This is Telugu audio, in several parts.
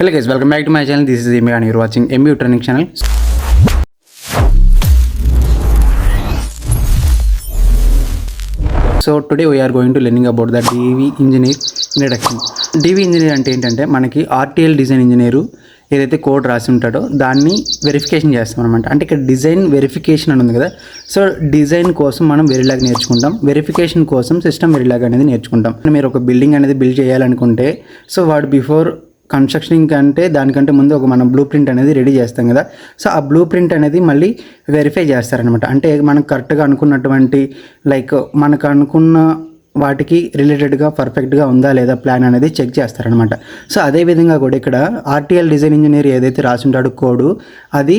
Hello guys, welcome back to my channel. This is Amy and you're watching MU Training channel. So today we are going to learning about the DV engineer introduction. DV engineer అంటే ఏంటంటే మనకి RTL డిజైన్ ఇంజనీర్ ఏదైతే కోడ్ రాసి ఉంటాడో దాన్ని వెరిఫికేషన్ చేస్తాం అనమాట. అంటే ఇక్కడ డిజైన్ వెరిఫికేషన్ అని ఉంది కదా, సో డిజైన్ కోసం మనం వెరిలాగ్ నేర్చుకుంటాం, వెరిఫికేషన్ కోసం సిస్టమ్ వెరిలాగ్ అనేది నేర్చుకుంటాం. మీరు ఒక బిల్డింగ్ అనేది బిల్డ్ చేయాలనుకుంటే సో వాడు బిఫోర్ కన్స్ట్రక్షనింగ్ కంటే దానికంటే ముందు ఒక మనం బ్లూ ప్రింట్ అనేది రెడీ చేస్తాం కదా, సో ఆ బ్లూ ప్రింట్ అనేది మళ్ళీ వెరిఫై చేస్తారనమాట. అంటే మనకు కరెక్ట్గా అనుకున్నటువంటి లైక్ మనకు అనుకున్న వాటికి రిలేటెడ్గా పర్ఫెక్ట్గా ఉందా లేదా ప్లాన్ అనేది చెక్ చేస్తారనమాట. సో అదేవిధంగా కూడా ఇక్కడ ఆర్టీఎల్ డిజైన్ ఇంజనీర్ ఏదైతే రాసి ఉంటాడో కోడు అది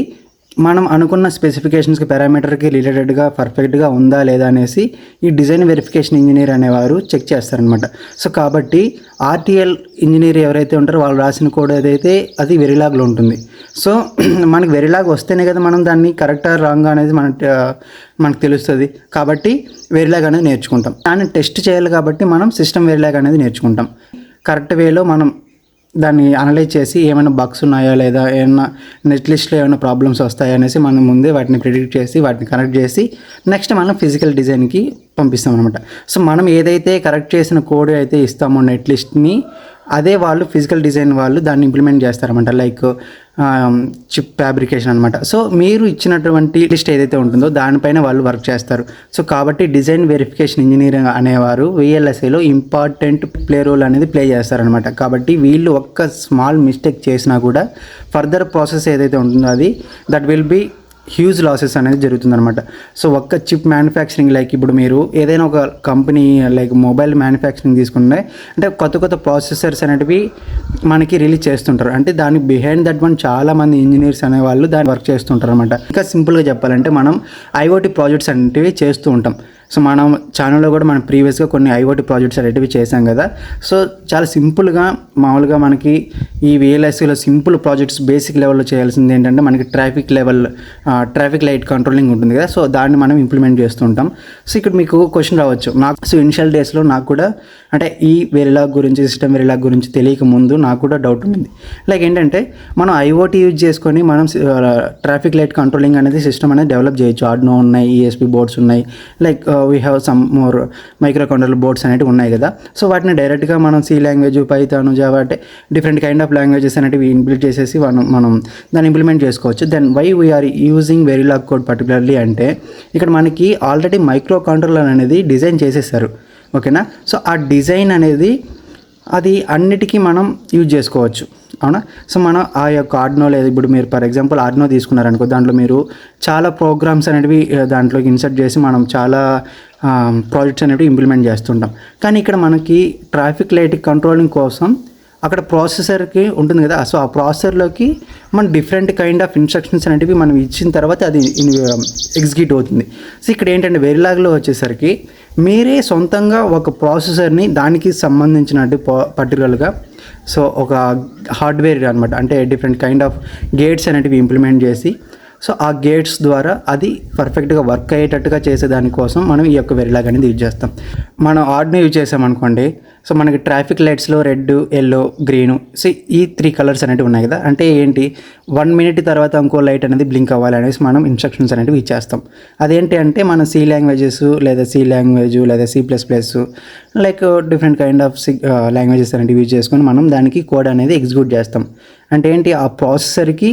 మనం అనుకున్న స్పెసిఫికేషన్స్కి పారామీటర్కి రిలేటెడ్గా పర్ఫెక్ట్గా ఉందా లేదా అనేసి ఈ డిజైన్ వెరిఫికేషన్ ఇంజనీర్ అనేవారు చెక్ చేస్తారనమాట. సో కాబట్టి ఆర్టీఎల్ ఇంజనీర్ ఎవరైతే ఉంటారో వాళ్ళు రాసిన కోడ్ ఏదైతే అది వెరిలాగ్లో ఉంటుంది. సో మనకి వెరిలాగ్ వస్తేనే కదా మనం దాన్ని కరెక్టా రాంగ్ అనేది మనకు తెలుస్తుంది. కాబట్టి వెరిలాగ్ అనేది నేర్చుకుంటాం. దాన్ని టెస్ట్ చేయాలి కాబట్టి మనం సిస్టమ్ వెరిలాగ్ అనేది నేర్చుకుంటాం. కరెక్ట్ వేలో మనం దాన్ని అనలైజ్ చేసి ఏమైనా బగ్స్ ఉన్నాయా లేదా ఏమైనా నెట్ లిస్ట్లో ఏమైనా ప్రాబ్లమ్స్ వస్తాయా అనేసి మనం ముందే వాటిని ప్రిడిక్ట్ చేసి వాటిని కరెక్ట్ చేసి నెక్స్ట్ మనం ఫిజికల్ డిజైన్కి పంపిస్తాం అనమాట. సో మనం ఏదైతే కరెక్ట్ చేసిన కోడ్ అయితే ఇస్తామో నెట్ లిస్ట్ని అదే వాళ్ళు ఫిజికల్ డిజైన్ వాళ్ళు దాన్ని ఇంప్లిమెంట్ చేస్తారన్నమాట. లైక్ చిప్ ఫ్యాబ్రికేషన్ అనమాట. సో మీరు ఇచ్చినటువంటి లిస్ట్ ఏదైతే ఉంటుందో దానిపైన వాళ్ళు వర్క్ చేస్తారు. సో కాబట్టి డిజైన్ వెరిఫికేషన్ ఇంజనీరింగ్ అనేవారు VLSIలో ఇంపార్టెంట్ ప్లే రోల్ అనేది ప్లే చేస్తారనమాట. కాబట్టి వీళ్ళు ఒక్క స్మాల్ మిస్టేక్ చేసినా కూడా ఫర్దర్ ప్రాసెస్ ఏదైతే ఉంటుందో అది that will be huge losses అనేది జరుగుతుందన్నమాట. సో ఒక్క చిప్ మ్యానుఫ్యాక్చరింగ్ లైక్ ఇప్పుడు మీరు ఏదైనా ఒక కంపెనీ లైక్ మొబైల్ మ్యానుఫ్యాక్చరింగ్ తీసుకుంటే అంటే కొత్త ప్రాసెసర్స్ అనేటివి మనకి రిలీజ్ చేస్తుంటారు. అంటే దాని బిహైండ్ దట్ వన్ చాలామంది ఇంజనీర్స్ అనేవాళ్ళు దాన్ని వర్క్ చేస్తుంటారు అనమాట. ఇంకా సింపుల్గా చెప్పాలంటే మనం IoT ప్రాజెక్ట్స్ అనేటివి చేస్తూ ఉంటాం. సో మనం ఛానల్లో కూడా మనం ప్రీవియస్గా కొన్ని IoT ప్రాజెక్ట్స్ అనేటివి చేసాం కదా. సో చాలా సింపుల్గా మామూలుగా మనకి ఈ VLSIలో సింపుల్ ప్రాజెక్ట్స్ బేసిక్ లెవెల్లో చేయాల్సింది ఏంటంటే మనకి ట్రాఫిక్ లైట్ కంట్రోలింగ్ ఉంటుంది కదా, సో దాన్ని మనం ఇంప్లిమెంట్ చేస్తూ ఉంటాం. సో ఇక్కడ మీకు క్వశ్చన్ రావచ్చు, నాకు సో ఇనిషియల్ డేస్లో నాకు కూడా అంటే ఈ వెరిలాగ్ గురించి సిస్టమ్ వెరిలాగ్ గురించి తెలియక ముందు నాకు కూడా డౌట్ ఉంది. లైక్ ఏంటంటే మనం IoT యూజ్ చేసుకొని మనం ట్రాఫిక్ లైట్ కంట్రోలింగ్ అనేది సిస్టమ్ అనేది డెవలప్ చేయొచ్చు. ఆర్డినో ఉన్నాయి, ESP బోర్డ్స్ ఉన్నాయి, like we have some more microcontroller boards అనేవి ఉన్నాయి కదా. సో వాటిని డైరెక్ట్గా మనం C లాంగ్వేజ్, పైథాన్, జావా అంటే డిఫరెంట్ కైండ్ ఆఫ్ లాంగ్వేజెస్ అనేవి ఇన్బిల్డ్ చేసేసి మనం దాన్ని ఇంప్లిమెంట్ చేసుకోవచ్చు. Then why we are using Verilog code particularly అంటే ఇక్కడ మనకి ఆల్రెడీ మైక్రో కంట్రోలర్ అనేది డిజైన్ చేసేసారు, ఓకేనా. సో ఆ డిజైన్ అనేది అది అన్నిటికీ మనం యూజ్ చేసుకోవచ్చు, అవునా. సో మనం ఆ యొక్క ఆర్డినో లేదు, ఇప్పుడు మీరు ఫర్ ఎగ్జాంపుల్ ఆర్డినో తీసుకున్నారనుకో, దాంట్లో మీరు చాలా ప్రోగ్రామ్స్ అనేవి దాంట్లోకి ఇన్సర్ట్ చేసి మనం చాలా ప్రాజెక్ట్స్ అనేవి ఇంప్లిమెంట్ చేస్తుంటాం. కానీ ఇక్కడ మనకి ట్రాఫిక్ లైట్ కంట్రోలింగ్ కోసం అక్కడ ప్రాసెసర్కి ఉంటుంది కదా, సో ఆ ప్రాసెసర్లోకి మనం డిఫరెంట్ కైండ్ ఆఫ్ ఇన్స్ట్రక్షన్స్ అనేవి మనం ఇచ్చిన తర్వాత అది ఎగ్జిక్యూట్ అవుతుంది. సో ఇక్కడ ఏంటంటే వెరిలాగ్లో వచ్చేసరికి మీరే సొంతంగా ఒక ప్రాసెసర్ని దానికి సంబంధించినట్టు పర్టికులర్గా సో ఒక హార్డ్వేర్ అనమాట, అంటే డిఫరెంట్ కైండ్ ఆఫ్ గేట్స్ అనేటివి ఇంప్లిమెంట్ చేసి సో ఆ గేట్స్ ద్వారా అది పర్ఫెక్ట్గా వర్క్ అయ్యేటట్టుగా చేసేదానికోసం మనం ఈ యొక్క వెరిలాగ్ అనేది యూజ్ చేస్తాం. మనం ఆర్డినో యూజ్ చేసామనుకోండి, సో మనకి ట్రాఫిక్ లైట్స్లో రెడ్, ఎల్లో, గ్రీను, సో ఈ 3 కలర్స్ అనేవి ఉన్నాయి కదా. అంటే ఏంటి 1 మినిట్ తర్వాత ఇంకో లైట్ అనేది బ్లింక్ అవ్వాలి అనేసి మనం ఇన్స్ట్రక్షన్స్ అనేవి ఇచ్చేస్తాం. అదేంటి అంటే మనం C లాంగ్వేజెస్ లేదా C లాంగ్వేజ్ లేదా C++ like different kind of languages అనేవి యూజ్ చేసుకొని మనం దానికి కోడ్ అనేది ఎగ్జిక్యూట్ చేస్తాం. అంటే ఏంటి ఆ ప్రాసెసర్కి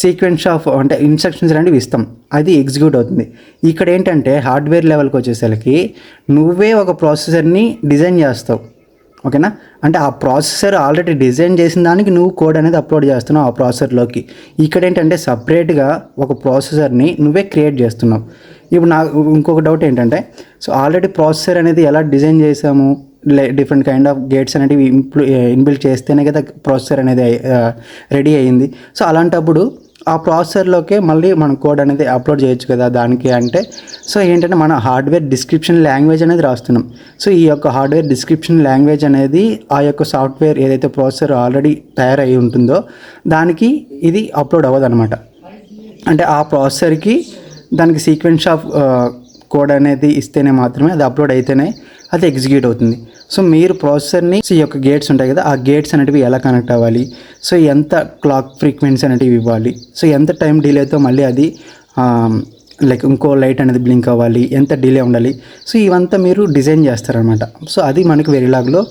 సీక్వెన్స్ ఆఫ్ అంటే ఇన్స్ట్రక్షన్స్ అనేవి ఇస్తాం, అది ఎగ్జిక్యూట్ అవుతుంది. ఇక్కడ ఏంటంటే హార్డ్వేర్ లెవెల్కి వచ్చేసరికి నువ్వే ఒక ప్రాసెసర్ని డిజైన్ చేస్తావు, ఓకేనా. అంటే ఆ ప్రాసెసర్ ఆల్రెడీ డిజైన్ చేసిన దానికి నువ్వు కోడ్ అనేది అప్లోడ్ చేస్తున్నావు ఆ ప్రాసెసర్లోకి. ఇక్కడ ఏంటంటే సపరేట్గా ఒక ప్రాసెసర్ని నువ్వే క్రియేట్ చేస్తున్నావు. ఇప్పుడు నాకు ఇంకొక డౌట్ ఏంటంటే, సో ఆల్రెడీ ప్రాసెసర్ అనేది ఎలా డిజైన్ చేసాము, డిఫరెంట్ కైండ్ ఆఫ్ గేట్స్ అనేవి ఇన్బిల్డ్ చేస్తేనే కదా ప్రాసెసర్ అనేది రెడీ అయ్యింది. సో అలాంటప్పుడు ఆ ప్రాసెసర్లోకే మళ్ళీ మనం కోడ్ అనేది అప్లోడ్ చేయొచ్చు కదా దానికి. అంటే సో ఏంటంటే మన హార్డ్వేర్ డిస్క్రిప్షన్ లాంగ్వేజ్ అనేది రాస్తున్నాం. సో ఈ యొక్క హార్డ్వేర్ డిస్క్రిప్షన్ లాంగ్వేజ్ అనేది ఆ యొక్క సాఫ్ట్వేర్ ఏదైతే ప్రాసెసర్ ఆల్రెడీ తయారై ఉంటుందో దానికి ఇది అప్లోడ్ అవ్వదు అనమాట. అంటే ఆ ప్రాసెసర్కి దానికి సీక్వెన్స్ ఆఫ్ కోడ్ అనేది ఇస్తేనే మాత్రమే అది అప్లోడ్ అయితేనే అది ఎగ్జిక్యూట్ అవుతుంది. సో మీరు ప్రాసెసర్ని ఈ యొక్క గేట్స్ ఉంటాయి కదా, ఆ గేట్స్ అనేటివి ఎలా కనెక్ట్ అవ్వాలి, సో ఎంత క్లాక్ ఫ్రీక్వెన్సీ అనేటివి ఇవ్వాలి, సో ఎంత టైం డిలేతో మళ్ళీ అది లైక్ ఇంకో లైట్ అనేది బ్లింక్ అవ్వాలి, ఎంత డిలే ఉండాలి, సో ఇవంతా మీరు డిజైన్ చేస్తారనమాట. సో అది మనకి వెరిలాగ్లో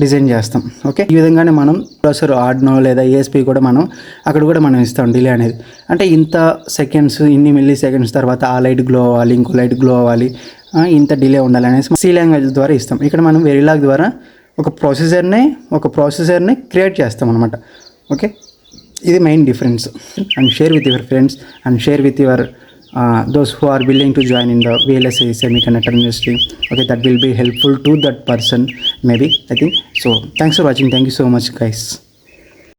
డిజైన్ చేస్తాం. ఓకే, ఈ విధంగానే మనం ప్రాసెసర్ ఆర్డినో లేదా ఏఎస్పీ కూడా మనం అక్కడ కూడా మనం ఇస్తాం డిలే అనేది. అంటే ఇంత సెకండ్స్, ఇన్ని మిల్లీ సెకండ్స్ తర్వాత ఆ లైట్ గ్లో అవ్వాలి, ఇంకో లైట్ గ్లో అవ్వాలి, ఇంత డిలే ఉండాలి అనేసి సి లాంగ్వేజ్ ద్వారా ఇస్తాం. ఇక్కడ మనం వెరిలాగ్ ద్వారా ఒక ప్రాసెసర్ని క్రియేట్ చేస్తాం అనమాట. ఓకే, ఇది main difference. And share with your friends and share with your those who are willing to join in the VLSI semiconductor industry. Okay, that will be helpful to that person maybe, I think. So thanks for watching. Thank you so much guys.